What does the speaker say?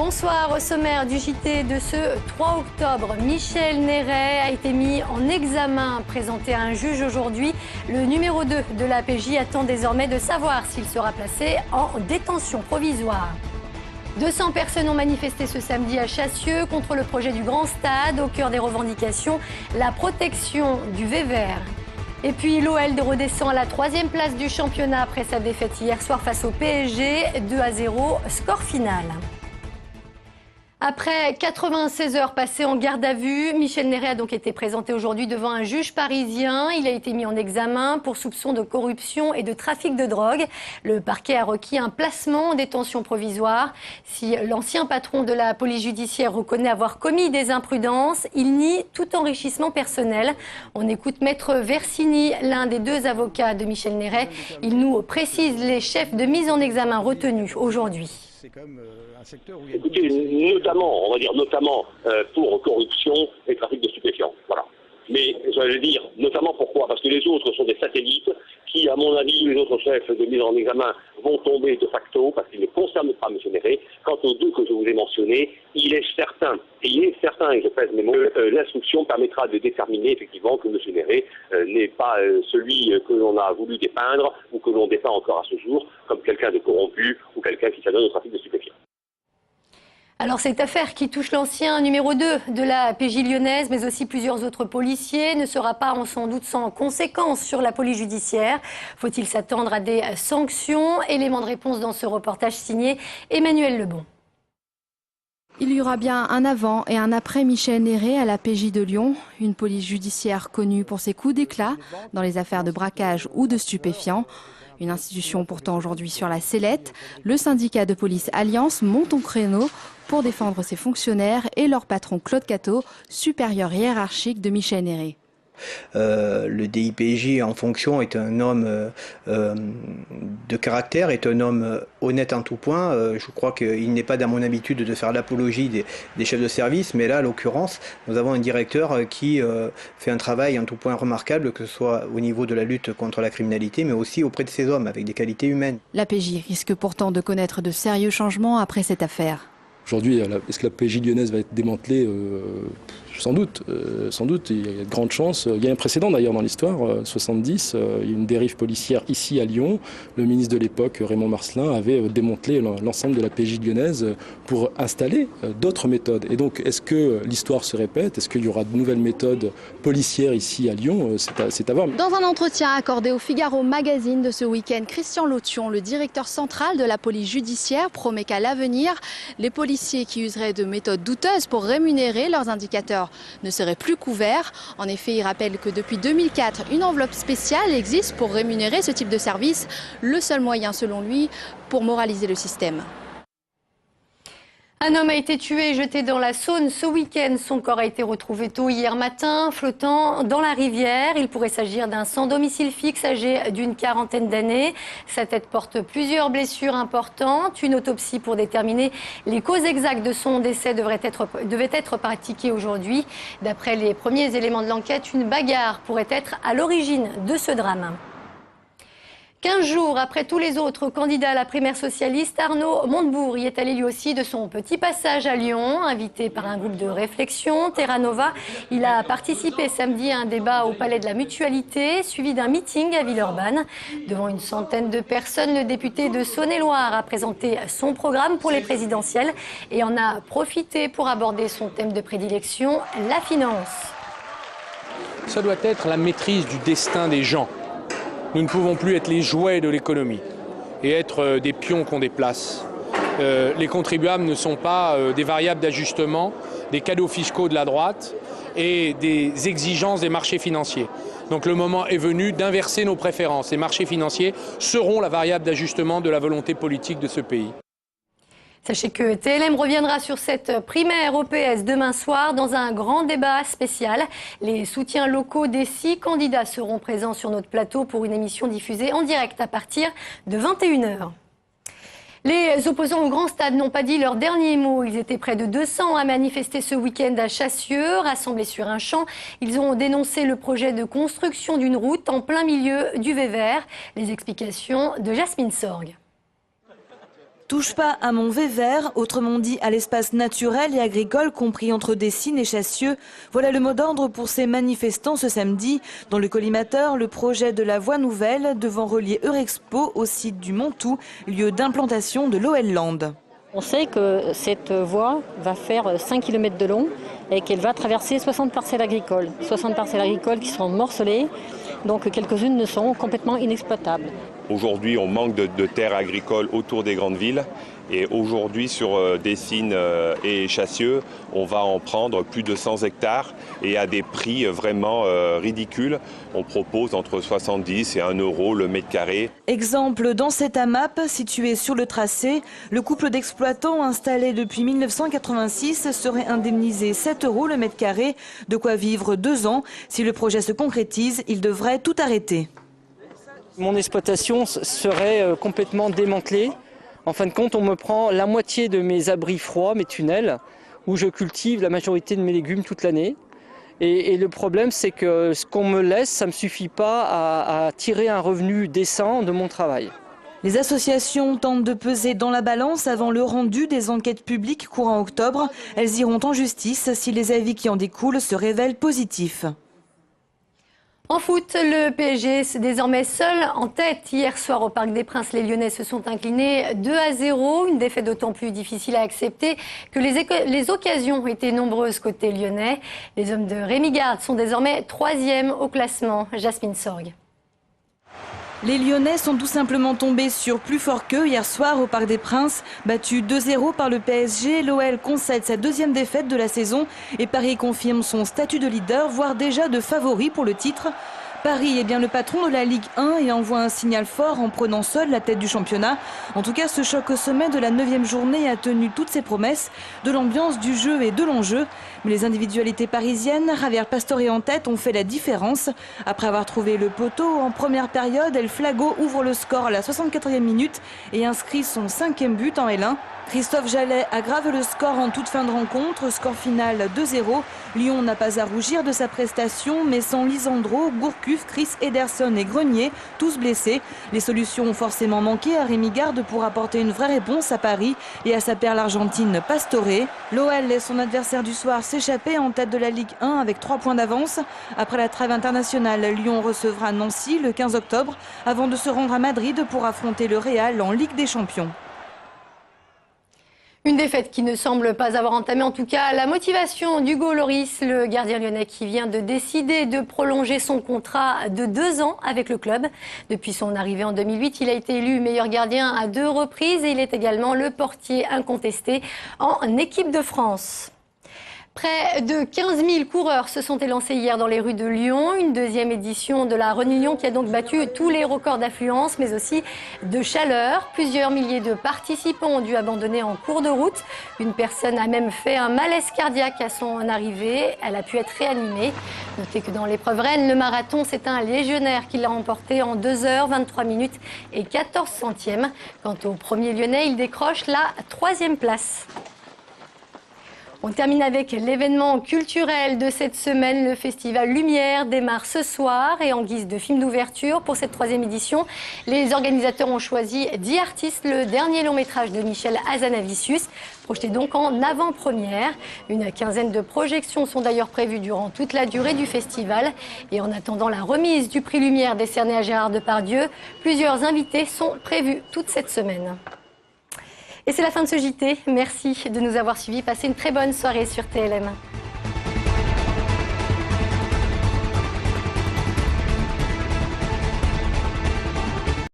Bonsoir. Au sommaire du JT de ce 3 octobre, Michel Néret a été mis en examen, présenté à un juge aujourd'hui. Le numéro 2 de la PJ attend désormais de savoir s'il sera placé en détention provisoire. 200 personnes ont manifesté ce samedi à Chassieux contre le projet du Grand Stade. Au cœur des revendications, la protection du Vévert. Et puis l'OL redescend à la 3e place du championnat après sa défaite hier soir face au PSG, 2-0, score final. Après 96 heures passées en garde à vue, Michel Néret a donc été présenté aujourd'hui devant un juge parisien. Il a été mis en examen pour soupçon de corruption et de trafic de drogue. Le parquet a requis un placement en détention provisoire. Si l'ancien patron de la police judiciaire reconnaît avoir commis des imprudences, il nie tout enrichissement personnel. On écoute Maître Versini, l'un des 2 avocats de Michel Néret. Il nous précise les chefs de mise en examen retenus aujourd'hui. Écoutez, notamment, on va dire notamment pour corruption et trafic de stupéfiants. Voilà. Mais j'allais dire notamment pourquoi? Parce que les autres sont des satellites qui, à mon avis, les autres chefs de mise en examen vont tomber de facto parce qu'ils ne concernent pas M. Néret. Quant aux 2 que je vous ai mentionnés, il est certain, et je pèse mes mots, l'instruction permettra de déterminer effectivement que M. Néret n'est pas celui que l'on a voulu dépeindre ou que l'on dépeint encore à ce jour comme quelqu'un de corrompu ou quelqu'un qui s'adonne au trafic de stupéfiants. Alors cette affaire qui touche l'ancien numéro 2 de la PJ lyonnaise, mais aussi plusieurs autres policiers, ne sera pas sans doute sans conséquences sur la police judiciaire. Faut-il s'attendre à des sanctions? Élément de réponse dans ce reportage signé Emmanuel Lebon. Il y aura bien un avant et un après Michel Néret à la PJ de Lyon, une police judiciaire connue pour ses coups d'éclat dans les affaires de braquage ou de stupéfiants. Une institution pourtant aujourd'hui sur la sellette. Le syndicat de police Alliance monte au créneau pour défendre ses fonctionnaires et leur patron Claude Cateau, supérieur hiérarchique de Michel Néret. Le DIPJ en fonction est un homme de caractère, est un homme honnête en tout point. Je crois qu'il n'est pas dans mon habitude de faire l'apologie des chefs de service, mais là, à l'occurrence, nous avons un directeur qui fait un travail en tout point remarquable, que ce soit au niveau de la lutte contre la criminalité, mais aussi auprès de ces hommes avec des qualités humaines. La PJ risque pourtant de connaître de sérieux changements après cette affaire. Aujourd'hui, est-ce que la PJ lyonnaise va être démantelée? Sans doute, il y a de grandes chances. Il y a un précédent d'ailleurs dans l'histoire, 70, il y a une dérive policière ici à Lyon. Le ministre de l'époque, Raymond Marcellin, avait démantelé l'ensemble de la PJ lyonnaise pour installer d'autres méthodes. Et donc, est-ce que l'histoire se répète? Est-ce qu'il y aura de nouvelles méthodes policières ici à Lyon? C'est à voir. Dans un entretien accordé au Figaro Magazine de ce week-end, Christian Lotion, le directeur central de la police judiciaire, promet qu'à l'avenir, les policiers qui useraient de méthodes douteuses pour rémunérer leurs indicateurs ne seraient plus couverts. En effet, il rappelle que depuis 2004, une enveloppe spéciale existe pour rémunérer ce type de service. Le seul moyen, selon lui, pour moraliser le système. Un homme a été tué et jeté dans la Saône ce week-end. Son corps a été retrouvé tôt hier matin, flottant dans la rivière. Il pourrait s'agir d'un sans domicile fixe âgé d'une quarantaine d'années. Sa tête porte plusieurs blessures importantes. Une autopsie pour déterminer les causes exactes de son décès devait être pratiquée aujourd'hui. D'après les premiers éléments de l'enquête, une bagarre pourrait être à l'origine de ce drame. 15 jours après tous les autres candidats à la primaire socialiste, Arnaud Montebourg y est allé lui aussi de son petit passage à Lyon. Invité par un groupe de réflexion, Terra Nova, il a participé samedi à un débat au Palais de la Mutualité, suivi d'un meeting à Villeurbanne. Devant une centaine de personnes, le député de Saône-et-Loire a présenté son programme pour les présidentielles et en a profité pour aborder son thème de prédilection, la finance. Ça doit être la maîtrise du destin des gens. Nous ne pouvons plus être les jouets de l'économie et être des pions qu'on déplace. Les contribuables ne sont pas des variables d'ajustement, des cadeaux fiscaux de la droite et des exigences des marchés financiers. Donc le moment est venu d'inverser nos préférences. Les marchés financiers seront la variable d'ajustement de la volonté politique de ce pays. Sachez que TLM reviendra sur cette primaire au PS demain soir dans un grand débat spécial. Les soutiens locaux des 6 candidats seront présents sur notre plateau pour une émission diffusée en direct à partir de 21h. Les opposants au Grand Stade n'ont pas dit leur dernier mot. Ils étaient près de 200 à manifester ce week-end à Chassieux. Rassemblés sur un champ, ils ont dénoncé le projet de construction d'une route en plein milieu du Vévert. Les explications de Jasmine Sorgue. Touche pas à mon Vévert, autrement dit à l'espace naturel et agricole compris entre Dessines et Chassieux. Voilà le mot d'ordre pour ces manifestants ce samedi. Dans le collimateur, le projet de la voie nouvelle devant relier Eurexpo au site du Montou, lieu d'implantation de l'OL Land. On sait que cette voie va faire 5 km de long et qu'elle va traverser 60 parcelles agricoles. 60 parcelles agricoles qui sont morcelées, donc quelques-unes ne sont complètement inexploitables. Aujourd'hui, on manque de terres agricoles autour des grandes villes. Et aujourd'hui, sur Dessines et Chassieux, on va en prendre plus de 100 hectares et à des prix vraiment ridicules. On propose entre 70 et 1 euro le mètre carré. Exemple dans cette AMAP située sur le tracé, le couple d'exploitants installé depuis 1986 serait indemnisé 7 euros le mètre carré, de quoi vivre 2 ans. Si le projet se concrétise, il devrait tout arrêter. Mon exploitation serait complètement démantelée. En fin de compte, on me prend la moitié de mes abris froids, mes tunnels, où je cultive la majorité de mes légumes toute l'année. Et le problème, c'est que ce qu'on me laisse, ça ne me suffit pas à tirer un revenu décent de mon travail. Les associations tentent de peser dans la balance avant le rendu des enquêtes publiques courant octobre. Elles iront en justice si les avis qui en découlent se révèlent positifs. En foot, le PSG est désormais seul en tête. Hier soir au Parc des Princes, les Lyonnais se sont inclinés 2-0. Une défaite d'autant plus difficile à accepter que les occasions étaient nombreuses côté lyonnais. Les hommes de Rémi Garde sont désormais 3e au classement. Jasmine Sorgue. Les Lyonnais sont tout simplement tombés sur plus fort qu'eux hier soir au Parc des Princes. Battu 2-0 par le PSG, l'OL concède sa 2e défaite de la saison et Paris confirme son statut de leader, voire déjà de favori pour le titre. Paris est bien le patron de la Ligue 1 et envoie un signal fort en prenant seul la tête du championnat. En tout cas, ce choc au sommet de la 9e journée a tenu toutes ses promesses, de l'ambiance, du jeu et de l'enjeu. Mais les individualités parisiennes, Javier Pastore en tête, ont fait la différence. Après avoir trouvé le poteau en première période, El Flago ouvre le score à la 64e minute et inscrit son 5e but en L1. Christophe Jallet aggrave le score en toute fin de rencontre, score final 2-0. Lyon n'a pas à rougir de sa prestation, mais sans Lisandro, Gourcuff, Chris Ederson et Grenier, tous blessés. Les solutions ont forcément manqué à Rémi Garde pour apporter une vraie réponse à Paris et à sa perle argentine Pastore. L'OL laisse son adversaire du soir s'échapper en tête de la Ligue 1 avec 3 points d'avance. Après la trêve internationale, Lyon recevra Nancy le 15 octobre avant de se rendre à Madrid pour affronter le Real en Ligue des Champions. Une défaite qui ne semble pas avoir entamé en tout cas la motivation d'Hugo Lloris, le gardien lyonnais qui vient de décider de prolonger son contrat de 2 ans avec le club. Depuis son arrivée en 2008, il a été élu meilleur gardien à 2 reprises et il est également le portier incontesté en équipe de France. Près de 15 000 coureurs se sont élancés hier dans les rues de Lyon. Une 2e édition de la Run Lyon qui a donc battu tous les records d'affluence, mais aussi de chaleur. Plusieurs milliers de participants ont dû abandonner en cours de route. Une personne a même fait un malaise cardiaque à son arrivée. Elle a pu être réanimée. Notez que dans l'épreuve Rennes, le marathon, c'est un légionnaire qui l'a remporté en 2 heures, 23 minutes et 14 centièmes. Quant au premier lyonnais, il décroche la 3e place. On termine avec l'événement culturel de cette semaine. Le festival Lumière démarre ce soir et en guise de film d'ouverture pour cette 3e édition, les organisateurs ont choisi 10 artistes, le dernier long métrage de Michel Hazanavicius, projeté donc en avant-première. Une quinzaine de projections sont d'ailleurs prévues durant toute la durée du festival. Et en attendant la remise du prix Lumière décerné à Gérard Depardieu, plusieurs invités sont prévus toute cette semaine. Et c'est la fin de ce JT. Merci de nous avoir suivis. Passez une très bonne soirée sur TLM.